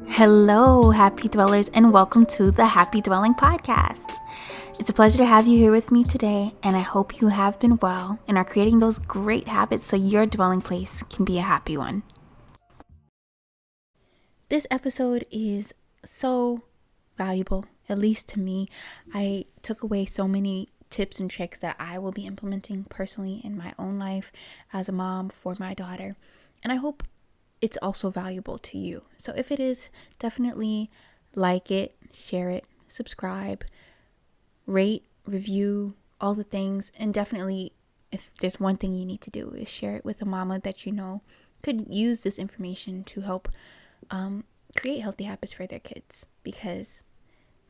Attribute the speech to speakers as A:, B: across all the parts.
A: Hello, happy dwellers, and welcome to the Happy Dwelling Podcast. It's a pleasure to have you here with me today, and I hope you have been well and are creating those great habits so your dwelling place can be a happy one. This episode is so valuable, at least to me. I took away so many tips and tricks that I will be implementing personally in my own life as a mom for my daughter, and I hope it's also valuable to you. So if it is, definitely like it, share it, subscribe, rate, review, all the things. And definitely, if there's one thing you need to do, is share it with a mama that you know could use this information to help create healthy habits for their kids, because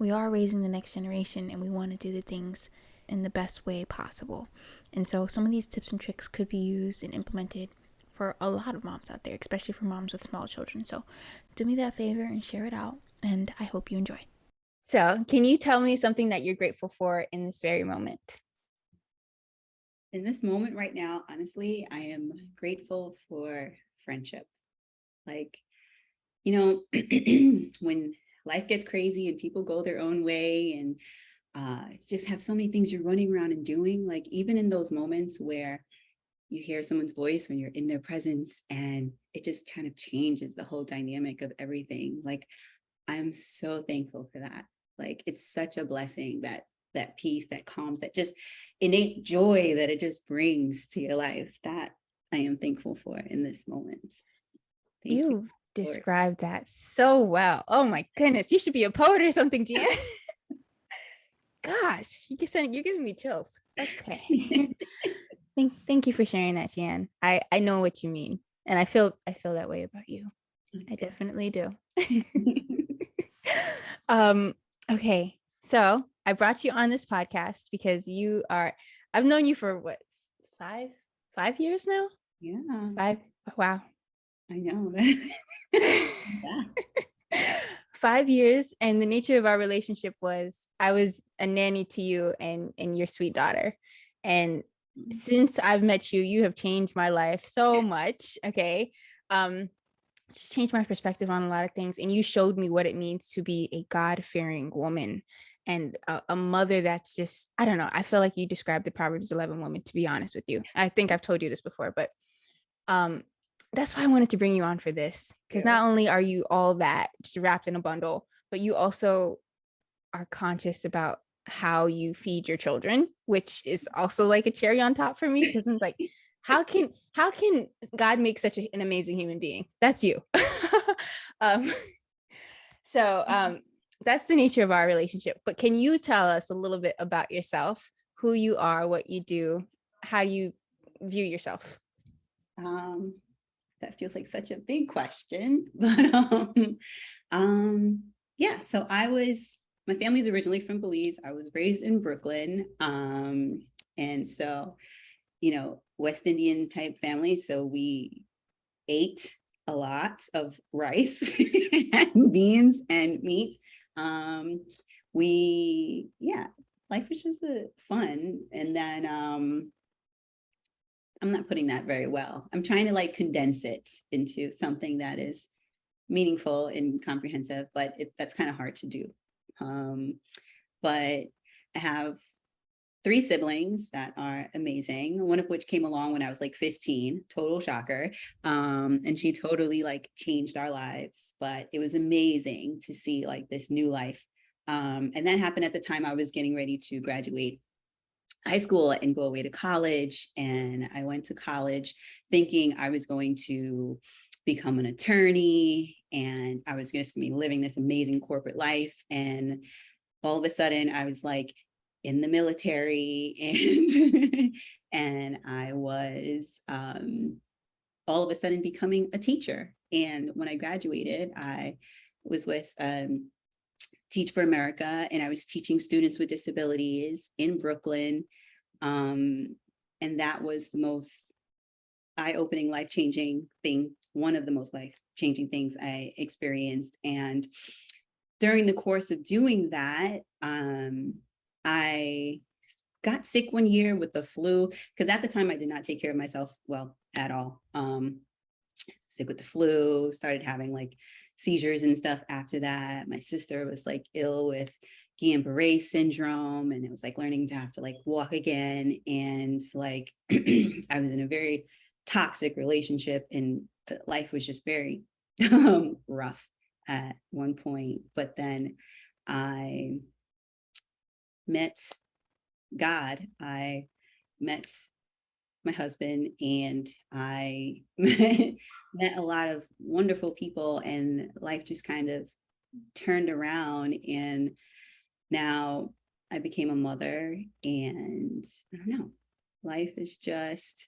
A: we are raising the next generation and we want to do the things in the best way possible. And so some of these tips and tricks could be used and implemented for a lot of moms out there, especially for moms with small children. So do me that favor and share it out, and I hope you enjoy. So can you tell me something that you're grateful for in this very moment?
B: In this moment right now, honestly, I am grateful for friendship. Like, when life gets crazy and people go their own way and just have so many things you're running around and doing, like even in those moments where you hear someone's voice when you're in their presence and it just kind of changes the whole dynamic of everything. Like, I'm so thankful for that. Like, it's such a blessing, that peace, that calms, that just innate joy that it just brings to your life, that I am thankful for in this moment. Thank you.
A: Described that so well. Oh my goodness, you should be a poet or something, Jeanne. Gosh, you're giving me chills. Okay. Thank you for sharing that, Jeanne. I know what you mean, and I feel that way about you. Okay. I definitely do. Okay, so I brought you on this podcast because I've known you for what, 5 years now?
B: Yeah.
A: 5. Wow.
B: I know.
A: Yeah. 5 years, and the nature of our relationship was I was a nanny to you and your sweet daughter. And since I've met you, you have changed my life so much. Okay. Just changed my perspective on a lot of things. And you showed me what it means to be a God-fearing woman and a mother that's just, I don't know. I feel like you described the Proverbs 11 woman, to be honest with you. I think I've told you this before, but that's why I wanted to bring you on for this, because not only are you all that just wrapped in a bundle, but you also are conscious about how you feed your children, which is also like a cherry on top for me, because it's like, how can God make such an amazing human being? That's you. So that's the nature of our relationship. But can you tell us a little bit about yourself, who you are, what you do, how you view yourself?
B: That feels like such a big question, but yeah. So my family's originally from Belize. I was raised in Brooklyn, and so West Indian type family. So we ate a lot of rice and beans and meat. Life was just fun, and then I'm not putting that very well. I'm trying to like condense it into something that is meaningful and comprehensive, but that's kind of hard to do. But I have 3 siblings that are amazing, one of which came along when I was like 15, total shocker. And she totally like changed our lives, but it was amazing to see like this new life. And that happened at the time I was getting ready to graduate high school and go away to college. And I went to college thinking I was going to become an attorney and I was just going to be living this amazing corporate life. And all of a sudden I was like in the military and I was all of a sudden becoming a teacher. And when I graduated, I was with Teach for America, and I was teaching students with disabilities in Brooklyn. And that was the most eye-opening, life-changing thing, one of the most life-changing things I experienced. And during the course of doing that, I got sick one year with the flu, because at the time I did not take care of myself well at all. Sick with the flu, started having like seizures and stuff after that. My sister was like ill with Guillain-Barré syndrome, and it was like learning to have to like walk again. And like I was in a very toxic relationship, and life was just very rough at one point. But then I met God. I met my husband, and I met a lot of wonderful people, and life just kind of turned around. And now I became a mother, and I don't know, life is just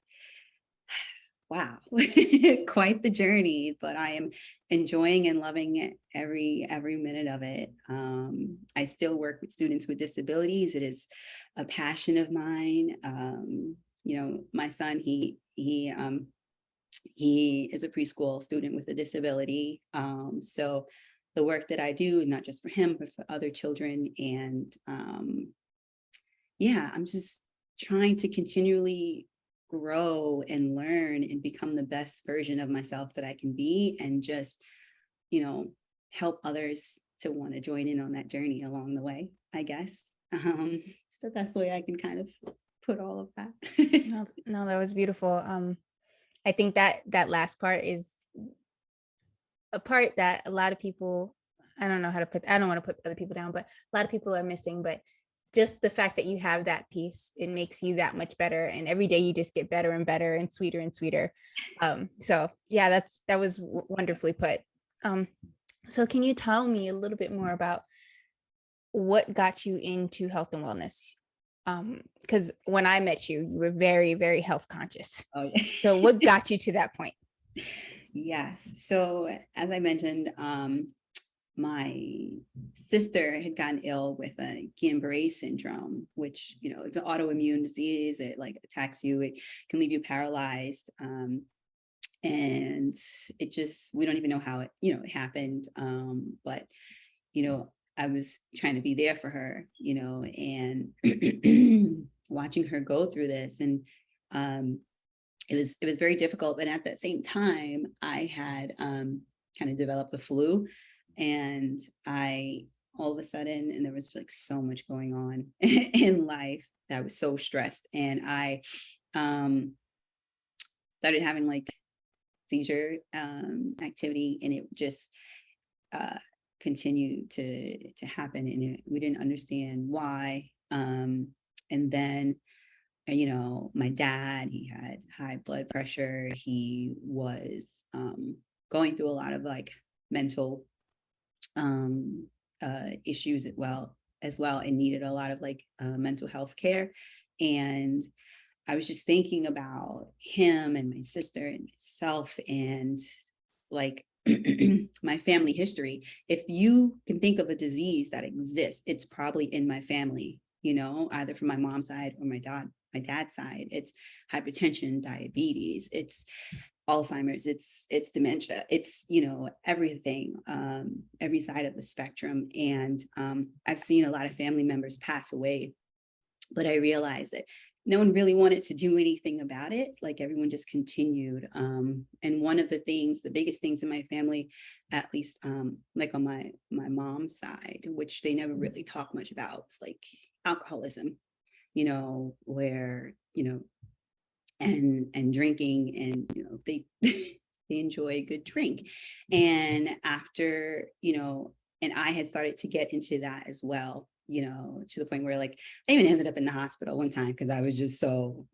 B: wow, quite the journey, but I am enjoying and loving it every minute of it. I still work with students with disabilities. It is a passion of mine. My son, he is a preschool student with a disability. So the work that I do is not just for him, but for other children. And I'm just trying to continually grow and learn and become the best version of myself that I can be, and just, help others to want to join in on that journey along the way, I guess. It's the best way I can kind of put all of that.
A: No, that was beautiful. I think that last part is a part that a lot of people, I don't want to put other people down, but a lot of people are missing. But just the fact that you have that piece, it makes you that much better. And every day you just get better and better and sweeter and sweeter. So yeah, that was wonderfully put. So can you tell me a little bit more about what got you into health and wellness? Because when I met you, you were very, very health conscious.
B: Oh, yeah.
A: So what got you to that point?
B: Yes. So as I mentioned, my sister had gotten ill with a Guillain-Barré syndrome, which, it's an autoimmune disease. It like attacks you. It can leave you paralyzed. And it just, we don't even know how it happened. But, I was trying to be there for her, and watching her go through this. And it was very difficult. And at that same time, I had kind of developed the flu, and I all of a sudden, and there was like so much going on in life that I was so stressed, and I started having like seizure activity, and it just continued to happen, and we didn't understand why. And then my dad, he had high blood pressure. He was going through a lot of like mental issues as well, and needed a lot of like mental health care. And I was just thinking about him and my sister and myself, and like my family history. If you can think of a disease that exists, it's probably in my family, either from my mom's side or my dad's side. It's hypertension, diabetes, it's Alzheimer's, it's dementia, it's everything, every side of the spectrum. And I've seen a lot of family members pass away, but I realized that no one really wanted to do anything about it. Like everyone just continued. And one of the biggest things in my family, at least like on my mom's side, which they never really talk much about, was like alcoholism, where, and drinking, and, they, they enjoy a good drink. And after, and I had started to get into that as well, to the point where like I even ended up in the hospital one time because I was just so,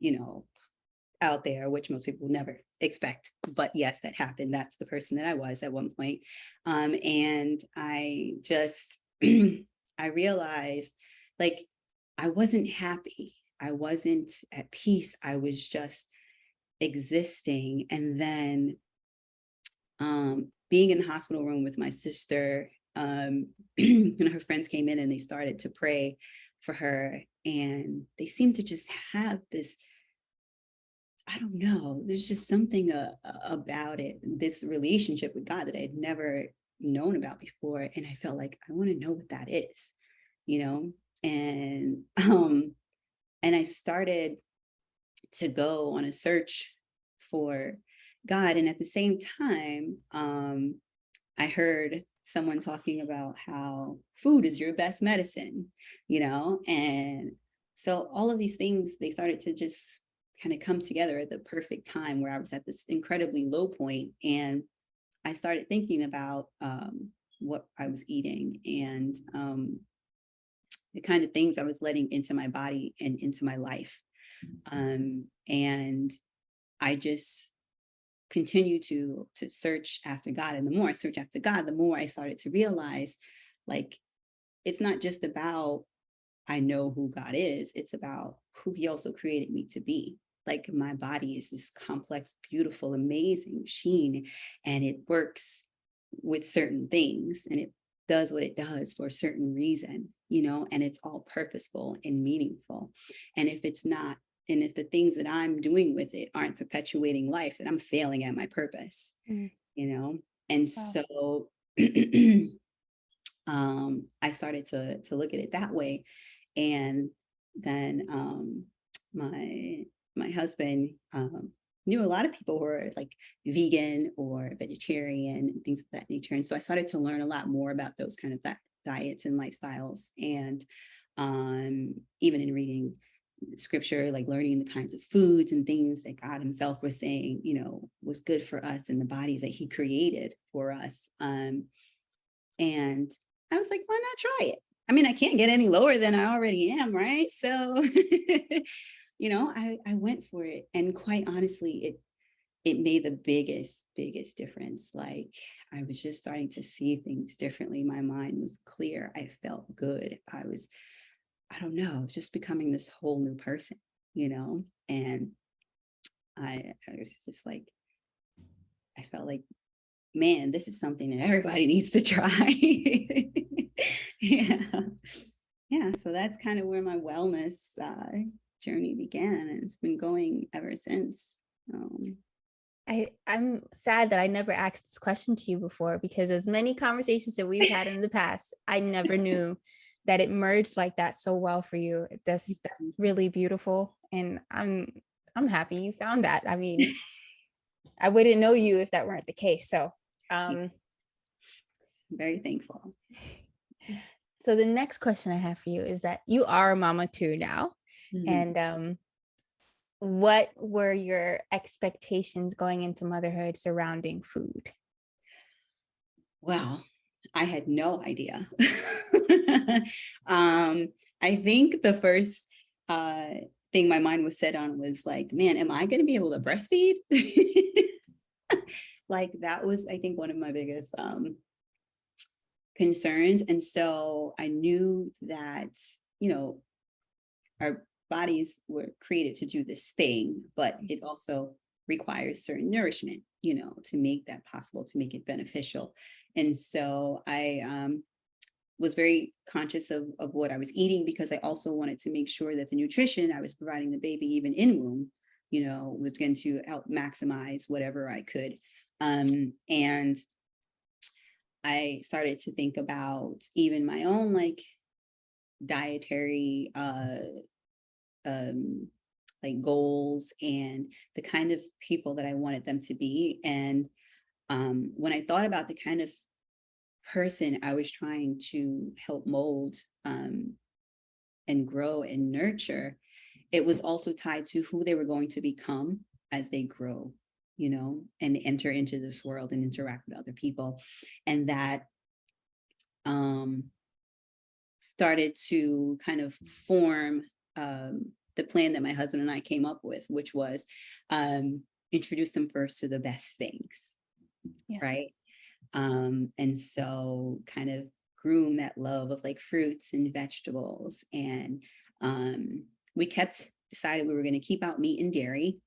B: out there, which most people never expect. But yes, that happened. That's the person that I was at one point. And I just, I realized like I wasn't happy. I wasn't at peace. I was just existing. And then being in the hospital room with my sister, her friends came in and they started to pray for her, and they seemed to just have this, I don't know, there's just something about it, this relationship with God that I had never known about before. And I felt like I want to know what that is, and And I started to go on a search for God. And at the same time, I heard someone talking about how food is your best medicine, and so all of these things, they started to just kind of come together at the perfect time where I was at this incredibly low point. And I started thinking about what I was eating and the kind of things I was letting into my body and into my life. And I just continue to search after God. And the more I search after God, the more I started to realize, like, it's not just about I know who God is, it's about who he also created me to be. Like, my body is this complex, beautiful, amazing machine, and it works with certain things, and it does what it does for a certain reason, and it's all purposeful and meaningful. And if it's not, and if the things that I'm doing with it aren't perpetuating life, then I'm failing at my purpose,
A: Mm.
B: And
A: Wow.
B: so I started to look at it that way. And then my husband knew a lot of people who are like vegan or vegetarian and things of that nature. And so I started to learn a lot more about those kind of diets and lifestyles. And even in reading scripture, like learning the kinds of foods and things that God himself was saying, was good for us and the bodies that he created for us. And I was like, why not try it? I mean, I can't get any lower than I already am, right? So, I went for it. And quite honestly, it made the biggest difference. Like, I was just starting to see things differently. My mind was clear. I felt good. I don't know, I was just becoming this whole new person, and I was just like, I felt like, man, this is something that everybody needs to try. Yeah. Yeah. So that's kind of where my wellness journey began. And it's been going ever since.
A: I'm sad that I never asked this question to you before, because as many conversations that we've had in the past, I never knew that it merged like that so well for you. That's really beautiful, and I'm happy you found that. I mean, I wouldn't know you if that weren't the case. So, um,
B: very thankful.
A: so the next question I have for you is that you are a mama too now,
B: Mhm.
A: and what were your expectations going into motherhood surrounding food?
B: Well, I had no idea. I think the first thing my mind was set on was like, man, am I going to be able to breastfeed? Like, that was, I think, one of my biggest concerns. And so I knew that, our bodies were created to do this thing, but it also requires certain nourishment, to make that possible, to make it beneficial. And so I was very conscious of what I was eating, because I also wanted to make sure that the nutrition I was providing the baby, even in womb, was going to help maximize whatever I could. And I started to think about even my own like dietary like goals and the kind of people that I wanted them to be. And when I thought about the kind of person I was trying to help mold and grow and nurture, it was also tied to who they were going to become as they grow, and enter into this world and interact with other people. And that started to kind of form the plan that my husband and I came up with, which was introduce them first to the best things,
A: Yes.
B: right? And so kind of groom that love of like fruits and vegetables. And we kept decided we were going to keep out meat and dairy,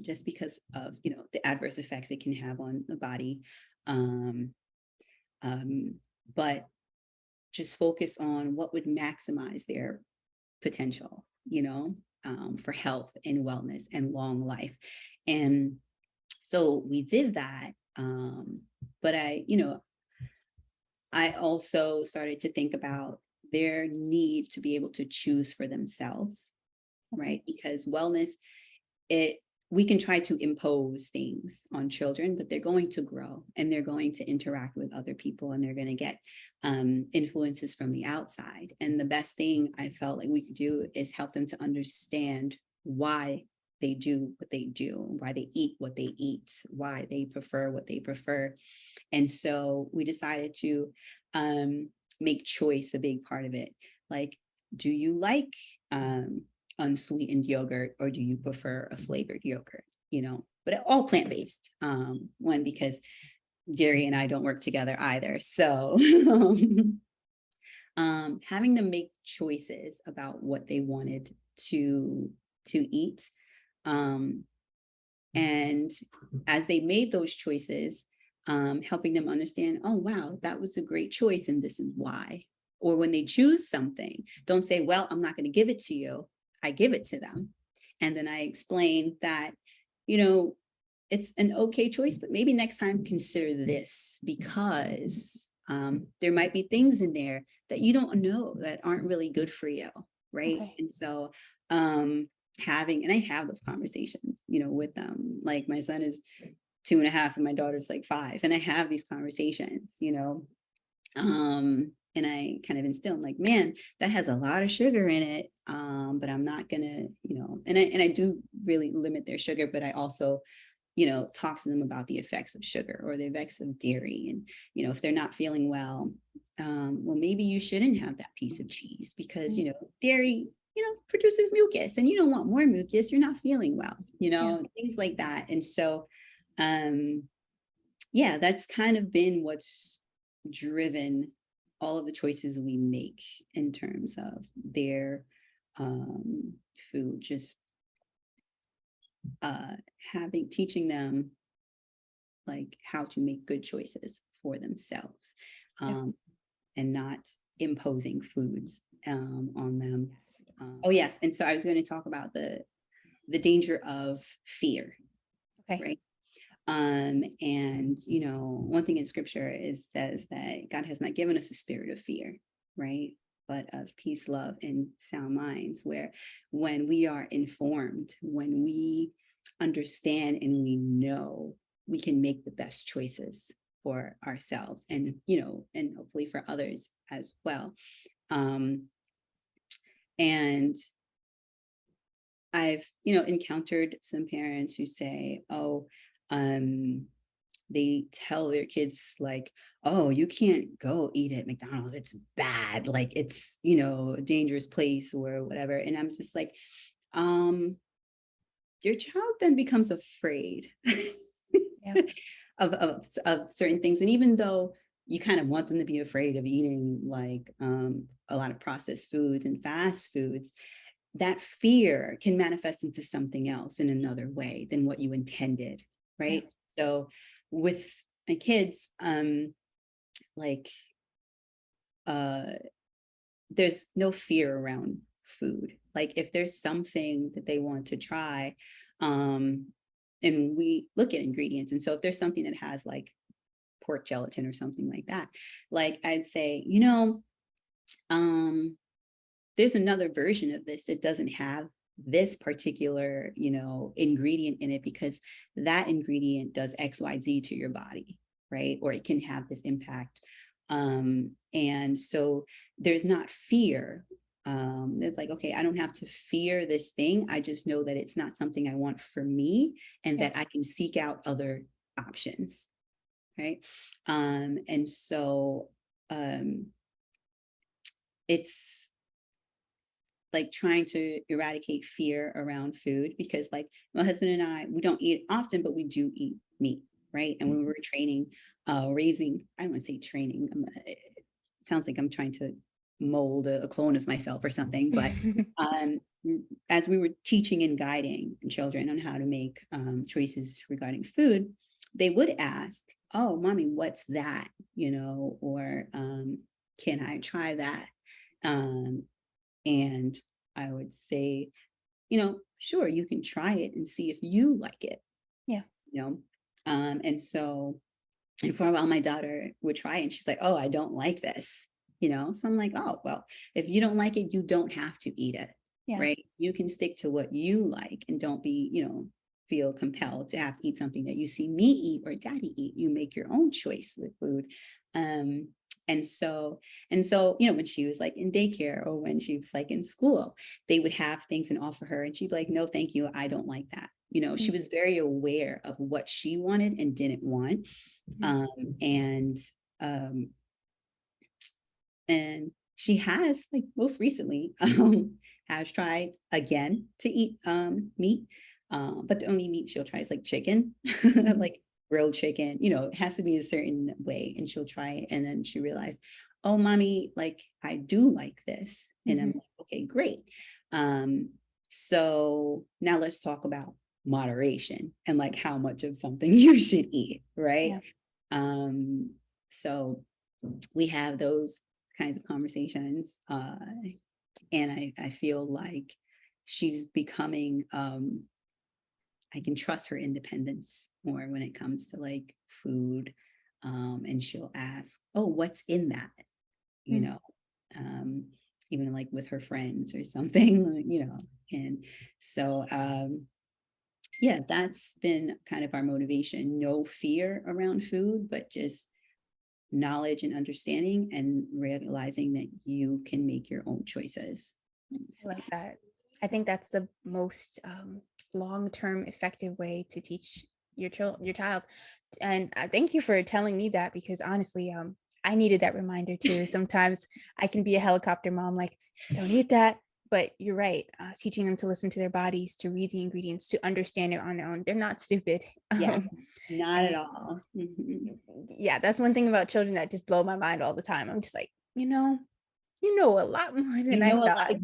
B: just because of, the adverse effects it can have on the body. Um, but just focus on what would maximize their potential, for health and wellness and long life. And so we did that. But I also started to think about their need to be able to choose for themselves. right? Because wellness, it we can try to impose things on children, but they're going to grow and they're going to interact with other people and they're going to get influences from the outside. And the best thing I felt like we could do is help them to understand why they do what they do, why they eat what they eat, why they prefer what they prefer. And so we decided to make choice a big part of it. Like, do you like unsweetened yogurt or do you prefer a flavored yogurt? You know, but all plant-based. One, because dairy and I don't work together either. So having them make choices about what they wanted to eat. And as they made those choices, helping them understand, oh, wow, that was a great choice and this is why. Or when they choose something, don't say, well, I'm not going to give it to you. I give it to them. And then I explain that, you know, it's an okay choice, but maybe next time consider this because there might be things in there that you don't know that aren't really good for you, right?
A: Okay.
B: And so having, and I have those conversations, you know, with them. Like my son is 2.5 and my daughter's like 5, and I have these conversations, you know, and I kind of instill, like, man, that has a lot of sugar in it, but I'm not gonna, you know, and I do really limit their sugar, but I also, you know, talk to them about the effects of sugar or the effects of dairy, and you know, if they're not feeling well, well, maybe you shouldn't have that piece of cheese because you know, dairy, you know, produces mucus, and you don't want more mucus. You're not feeling well, you know, things like that. And so, yeah, that's kind of been what's driven all of the choices we make in terms of their food, just teaching them like how to make good choices for themselves, and not imposing foods on them. Oh yes, and so I was going to talk about the danger of fear, right? And you know, one thing in scripture is says that God has not given us a spirit of fear, right? But of peace, love, and sound minds, where when we are informed, when we understand and we know, we can make the best choices for ourselves and, you know, and hopefully for others as well. And I've, you know, encountered some parents who say, oh, they tell their kids like, oh, you can't go eat at McDonald's, it's bad, like it's, you know, a dangerous place or whatever. And I'm just like, your child then becomes afraid of certain things. And even though you kind of want them to be afraid of eating like a lot of processed foods and fast foods, that fear can manifest into something else in another way than what you intended, right? So with my kids, like there's no fear around food. Like if there's something that they want to try, and we look at ingredients, and so if there's something that has like pork gelatin or something like that, like I'd say, you know, there's another version of this that doesn't have this particular, you know, ingredient in it because that ingredient does XYZ to your body, right? Or it can have this impact. And so there's not fear. It's like, okay, I don't have to fear this thing. I just know that it's not something I want for me and that I can seek out other options, right? And so it's like trying to eradicate fear around food, because like my husband and I, we don't eat often, but we do eat meat, right? And when we were training, raising, I don't want to say training, it sounds like I'm trying to mold a clone of myself or something, but as we were teaching and guiding children on how to make choices regarding food, they would ask, oh, mommy, what's that? You know, or can I try that? And I would say, you know, sure, you can try it and see if you like it.
A: Yeah.
B: You know, and so, and for a while, my daughter would try it and she's like, oh, I don't like this, you know? So I'm like, oh, well, if you don't like it, you don't have to eat it.
A: Yeah.
B: right? You can stick to what you like and don't be, feel compelled to have to eat something that you see me eat or daddy eat. You make your own choice with food. Um, and so, when she was like in daycare or when she was like in school, they would have things and offer her, and she'd be like, no, thank you. I don't like that. She was very aware of what she wanted and didn't want.
A: Mm-hmm.
B: And and she has, like, most recently, has tried again to eat meat, but the only meat she'll try is like chicken,
A: Mm-hmm.
B: like grilled chicken. It has to be a certain way, and she'll try it, and then she realized, oh, mommy, like, I do like this, and I'm
A: Mm-hmm.
B: like, okay, great. So now let's talk about moderation and like how much of something you should eat, right?
A: Yeah.
B: So we have those kinds of conversations, and I feel like she's becoming, I can trust her independence more when it comes to like food, and she'll ask, oh, what's in that, you
A: Mm-hmm.
B: know um, even like with her friends or something, and so, yeah, that's been kind of our motivation. No fear around food, but just knowledge and understanding and realizing that you can make your own choices.
A: I love that. I think that's the most long-term effective way to teach your child. And thank you for telling me that, because honestly, I needed that reminder too. Sometimes I can be a helicopter mom, like, don't eat that. But you're right. Teaching them to listen to their bodies, to read the ingredients, to understand it on their own. They're not stupid.
B: Yeah, not at
A: And
B: all. Mm-hmm.
A: yeah, that's one thing about children that just blow my mind all the time. I'm just like, you know a lot more than
B: You
A: I
B: know a lot,
A: thought.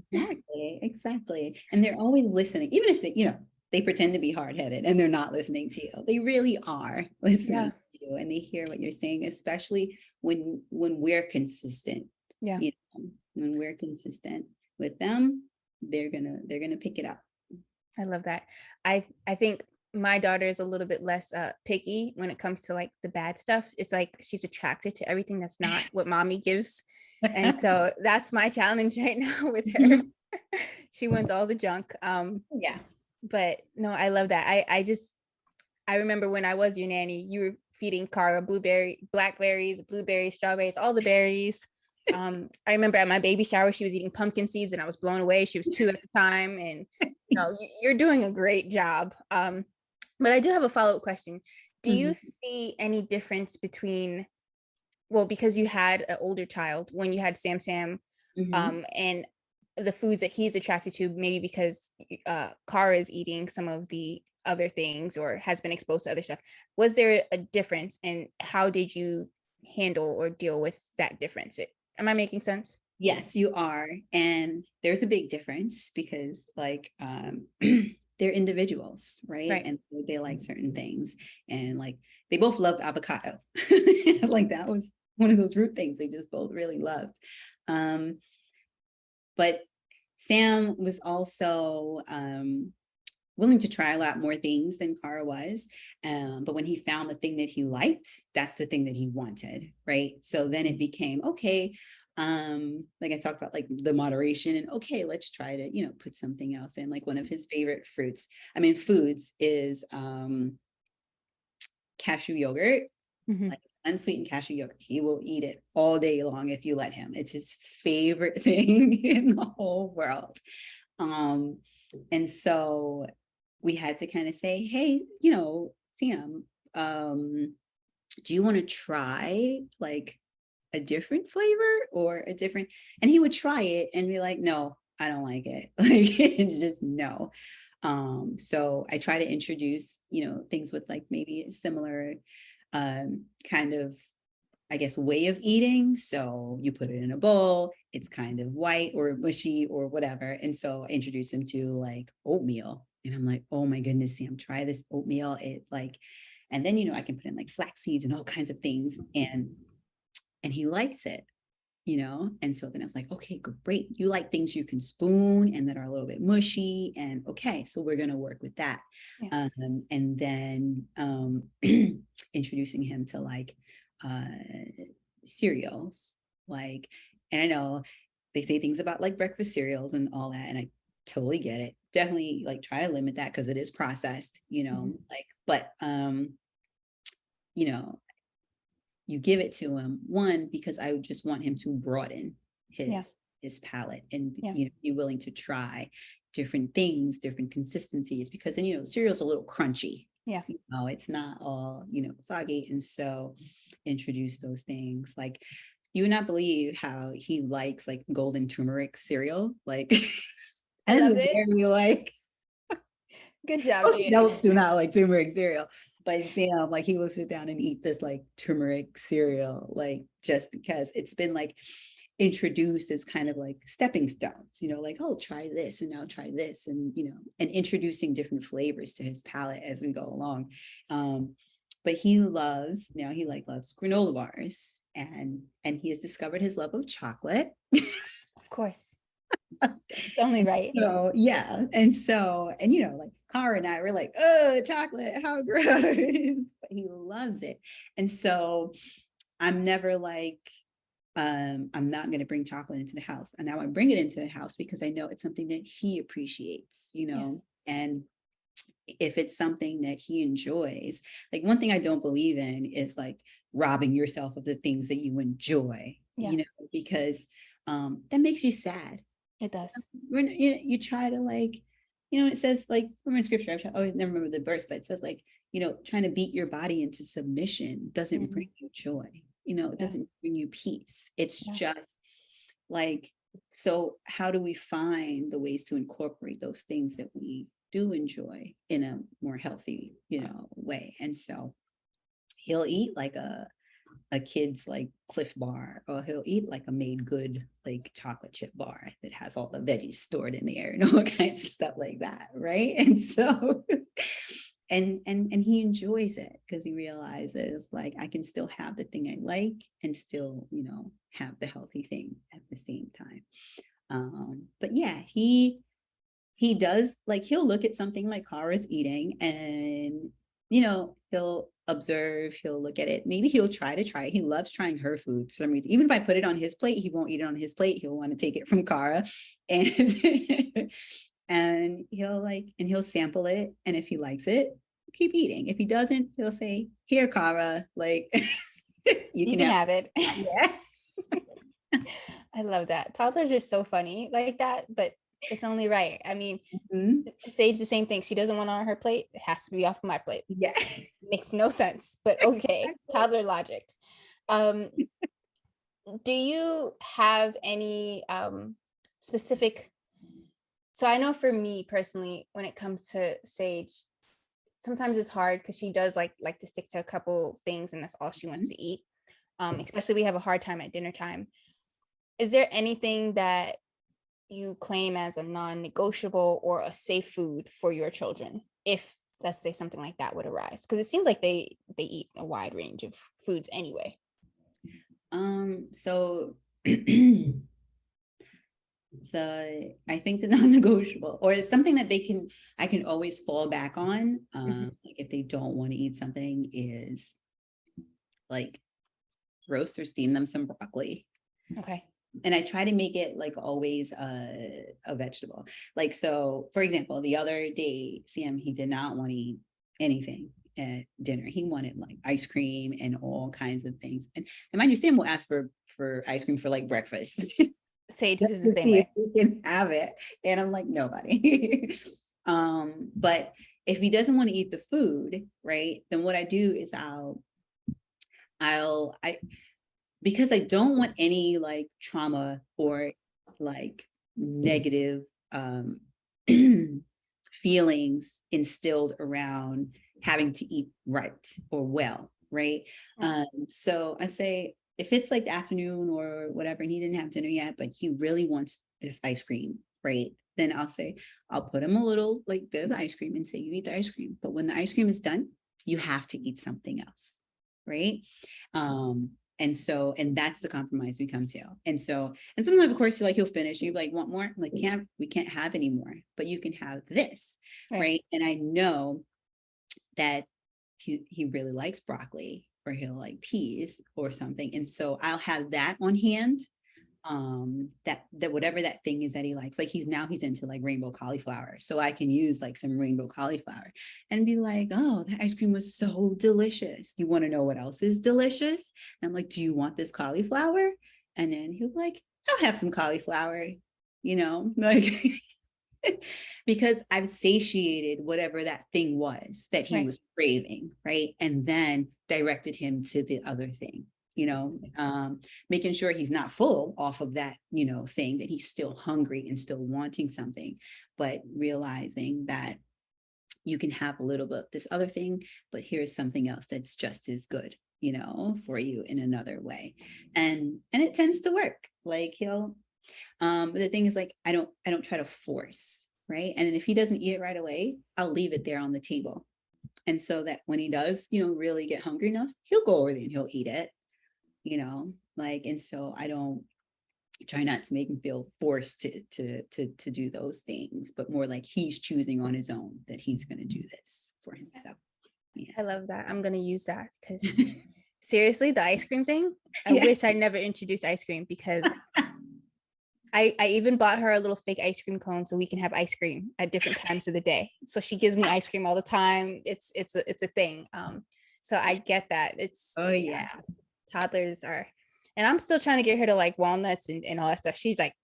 B: exactly. And they're always listening, even if they pretend to be hard-headed and they're not listening to you. They really are listening
A: Yeah.
B: to you, and they hear what you're saying, especially when we're consistent.
A: Yeah.
B: When we're consistent with them, they're gonna pick it up.
A: I love that. I think my daughter is a little bit less picky when it comes to like the bad stuff. It's like she's attracted to everything that's not what mommy gives. And so that's my challenge right now with her. She wants all the junk.
B: Yeah.
A: But no, I love that. I remember when I was your nanny, you were feeding Cara blackberries, blueberries, strawberries, all the berries. I remember at my baby shower, she was eating pumpkin seeds, and I was blown away. She was 2 at the time, and no, you're doing a great job. But I do have a follow-up question. Do you
B: Mhm.
A: see any difference between, well, because you had an older child when you had Sam,
B: Mhm.
A: and the foods that he's attracted to, maybe because Cara is eating some of the other things or has been exposed to other stuff. Was there a difference, and how did you handle or deal with that difference? Am I making sense?
B: Yes, you are. And there's a big difference because, like, they're individuals, right?
A: Right.
B: And they like certain things. And like, they both loved avocado. Like, that was one of those root things they just both really loved. Um, but Sam was also, willing to try a lot more things than Cara was. But when he found the thing that he liked, that's the thing that he wanted, right? So then it became, okay, like I talked about, like the moderation, and okay, let's try to, put something else in. Like, one of his favorite foods is cashew yogurt,
A: Mm-hmm.
B: like unsweetened cashew yogurt. He will eat it all day long if you let him. It's his favorite thing in the whole world. Um, and so we had to kind of say, hey, Sam, do you want to try like a different flavor or a different? And he would try it and be like, no, I don't like it. Like, it's just no. So I try to introduce, things with like maybe a similar, kind of, I guess, way of eating. So you put it in a bowl, it's kind of white or mushy or whatever. And so I introduced him to like oatmeal. And I'm like, oh my goodness, Sam, try this oatmeal. It like, and then, I can put in like flax seeds and all kinds of things. And he likes it, And so then I was like, okay, great. You like things you can spoon and that are a little bit mushy. And okay, so we're going to work with that.
A: Yeah.
B: And then introducing him to like uh, cereals. Like, and I know they say things about like breakfast cereals and all that. And totally get it. Definitely like try to limit that because it is processed, like, but you know, you give it to him, one, because I would just want him to broaden
A: Yeah.
B: his palate and
A: Yeah.
B: be willing to try different things, different consistencies, because then cereal's a little crunchy.
A: Yeah.
B: It's not all soggy. And so introduce those things. Like, you would not believe how he likes like golden turmeric cereal. Like,
A: I love
B: and
A: it.
B: very like,
A: Good job,
B: most
A: Jeanne.
B: adults do not like turmeric cereal, but Sam, like, he will sit down and eat this like turmeric cereal, like, just because it's been like introduced as kind of like stepping stones, like, oh, try this and now try this, and and introducing different flavors to his palate as we go along. But he loves granola bars, and he has discovered his love of chocolate.
A: Of course. It's only right.
B: So yeah, and so, and like Cara and I were like, oh, chocolate, how gross. But he loves it. And so I'm never like, I'm not going to bring chocolate into the house. And now I bring it into the house because I know it's something that he appreciates,
A: Yes.
B: and if it's something that he enjoys. Like, one thing I don't believe in is like robbing yourself of the things that you enjoy,
A: Yeah.
B: because that makes you sad.
A: It does.
B: When you try to, like, it says, like, from in scripture, I always never remember the verse, but it says, like, trying to beat your body into submission doesn't bring you joy. It doesn't bring you peace. It's just like, so how do we find the ways to incorporate those things that we do enjoy in a more healthy, way? And so he'll eat like a kid's like Cliff Bar, or he'll eat like a made good like chocolate chip bar that has all the veggies stored in there and all kinds of stuff like that, right? And so and he enjoys it because he realizes, like, I can still have the thing I like and still have the healthy thing at the same time. But yeah, he does, like, he'll look at something like Kara's eating, and he'll observe, he'll look at it, maybe he'll try it. He loves trying her food for some reason. Even if I put it on his plate, he won't eat it on his plate. He'll want to take it from Kara, and and he'll sample it, and if he likes it, keep eating. If he doesn't, he'll say, here, Kara, like,
A: You can have it.
B: Yeah.
A: I love that. Toddlers are so funny like that, but it's only right. I mean, Sage, the same thing. She doesn't want it on her plate. It has to be off of my plate.
B: Yeah.
A: Makes no sense, but okay. Toddler logic. Do you have any specific? So I know for me personally, when it comes to Sage, sometimes it's hard because she does like to stick to a couple things, and that's all she wants to eat. Especially we have a hard time at dinner time. Is there anything that you claim as a non-negotiable or a safe food for your children, if, let's say, something like that would arise? Because it seems like they eat a wide range of foods anyway.
B: So I think the non-negotiable, or it's something that I can always fall back on, like, if they don't want to eat something, is like roast or steam them some broccoli.
A: Okay.
B: And I try to make it like always a vegetable. Like, so for example, the other day, Sam, he did not want to eat anything at dinner. He wanted like ice cream and all kinds of things. And mind you, Sam will ask for ice cream for like breakfast.
A: Sage is the same way.
B: You can have it. And I'm like, nobody. But if he doesn't want to eat the food, right, then what I do is because I don't want any like trauma or like negative feelings instilled around having to eat right or well, right? So I say, if it's like the afternoon or whatever, and he didn't have dinner yet, but he really wants this ice cream, right? Then I'll say, I'll put him a little like bit of the ice cream and say, you eat the ice cream. But when the ice cream is done, you have to eat something else, right? And that's the compromise we come to. And sometimes, of course, he'll finish and you'll be like, want more? I'm like, we can't have any more, but you can have this, right? And I know that he really likes broccoli, or he'll like peas or something. And so I'll have that on hand. that whatever that thing is that he likes, like he's into like rainbow cauliflower, so I can use like some rainbow cauliflower and be like, oh, that ice cream was so delicious, you want to know what else is delicious? And I'm like, do you want this cauliflower? And then he'll be like, I'll have some cauliflower, like because I've satiated whatever that thing was that he was craving, right? And then directed him to the other thing, making sure he's not full off of that, thing, that he's still hungry and still wanting something, but realizing that you can have a little bit of this other thing, but here's something else that's just as good, for you in another way. And it tends to work. Like but the thing is, like, I don't try to force, right? And if he doesn't eat it right away, I'll leave it there on the table. And so that when he does, really get hungry enough, he'll go over there and he'll eat it, and so I don't try not to make him feel forced to do those things, but more like he's choosing on his own that he's going to do this for himself. Yeah.
A: I love that. I'm going to use that because seriously, the ice cream thing, I wish I never introduced ice cream, because I even bought her a little fake ice cream cone so we can have ice cream at different times of the day. So she gives me ice cream all the time. It's a thing. So I get that. Toddlers are, and I'm still trying to get her to like walnuts and all that stuff. She's like,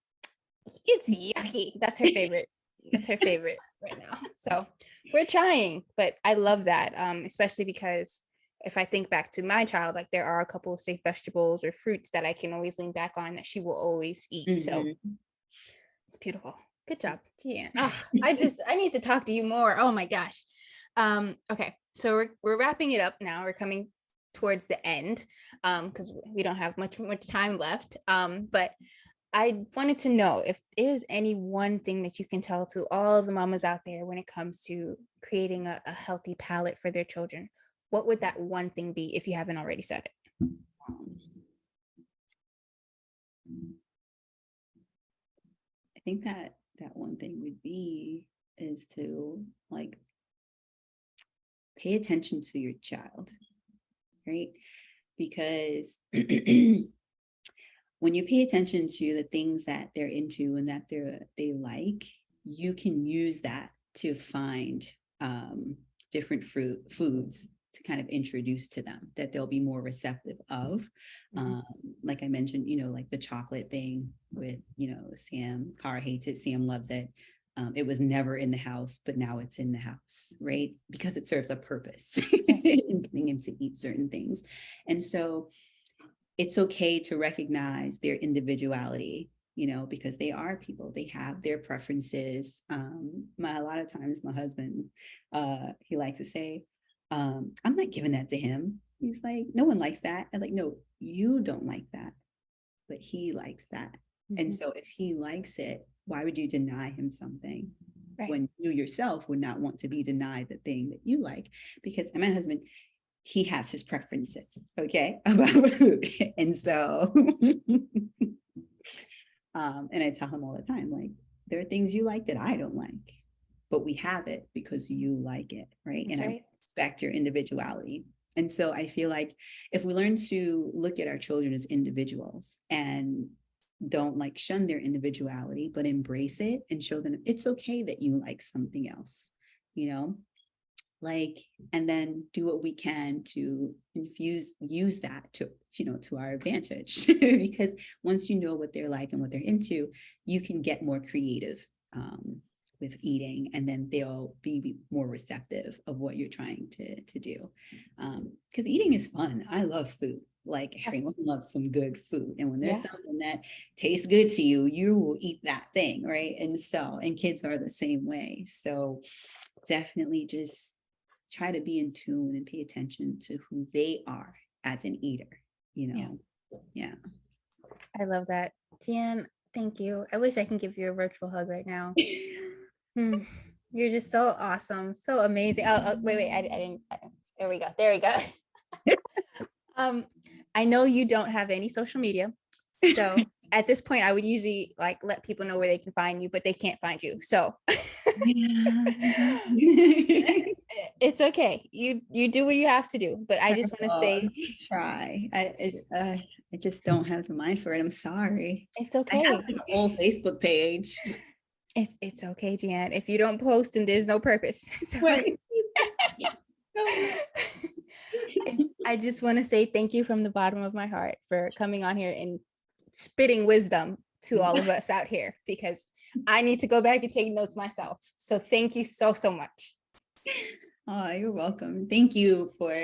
A: it's yucky. That's her favorite. That's her favorite right now. So we're trying, but I love that. Especially because if I think back to my child, like there are a couple of safe vegetables or fruits that I can always lean back on that she will always eat. Mm-hmm. So it's beautiful. Good job, Jeanne. I need to talk to you more. Oh my gosh. Okay, so we're wrapping it up now. We're coming towards the end because we don't have much time left. But I wanted to know if there's any one thing that you can tell to all of the mamas out there when it comes to creating a healthy palate for their children. What would that one thing be if you haven't already said it?
B: I think that one thing would be is to like pay attention to your child, right? Because when you pay attention to the things that they're into and that they like, you can use that to find different foods to kind of introduce to them that they'll be more receptive of. Like I mentioned, like the chocolate thing with, Sam. Cara hates it, Sam loves it. It was never in the house, but now it's in the house, right? Because it serves a purpose in getting him to eat certain things. And so it's okay to recognize their individuality, because they are people, they have their preferences. A lot of times my husband, he likes to say, I'm not giving that to him. He's like, no one likes that. I'm like, no, you don't like that, but he likes that. Mm-hmm. And so if he likes it, why would you deny him something when you yourself would not want to be denied the thing that you like? Because my husband, he has his preferences, okay, about food. And so, and I tell him all the time, like, there are things you like that I don't like, but we have it because you like it, right? That's and right. I respect your individuality. And so I feel like if we learn to look at our children as individuals and don't like shun their individuality, but embrace it and show them it's okay that you like something else, like, and then do what we can to use that to our advantage. Because once you know what they're like and what they're into, you can get more creative with eating, and then they'll be more receptive of what you're trying to do. Because eating is fun. I love food. Like everyone loves some good food. And when there's something that tastes good to you, you will eat that thing, right? And kids are the same way. So definitely just try to be in tune and pay attention to who they are as an eater, Yeah.
A: I love that. Jeanne, thank you. I wish I can give you a virtual hug right now. You're just so awesome. So amazing. Oh, wait. I didn't. There we go. I know you don't have any social media. So at this point, I would usually like let people know where they can find you, but they can't find you. So It's okay. You do what you have to do. But I just want to say
B: try. I just don't have the mind for it. I'm sorry.
A: it's
B: I have
A: okay.
B: like a whole Facebook page.
A: It's okay, Jeanne. If you don't post, then there's no purpose. So
B: Right.
A: I just want to say thank you from the bottom of my heart for coming on here and spitting wisdom to all of us out here, because I need to go back and take notes myself. So thank you so, so much.
B: Oh, you're welcome. Thank you for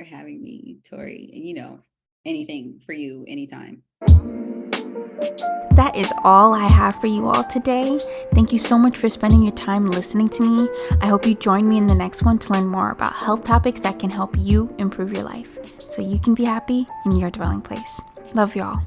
B: having me, Tori. And anything for you anytime.
A: That is all I have for you all today. Thank you so much for spending your time listening to me. I hope you join me in the next one to learn more about health topics that can help you improve your life so you can be happy in your dwelling place. Love y'all.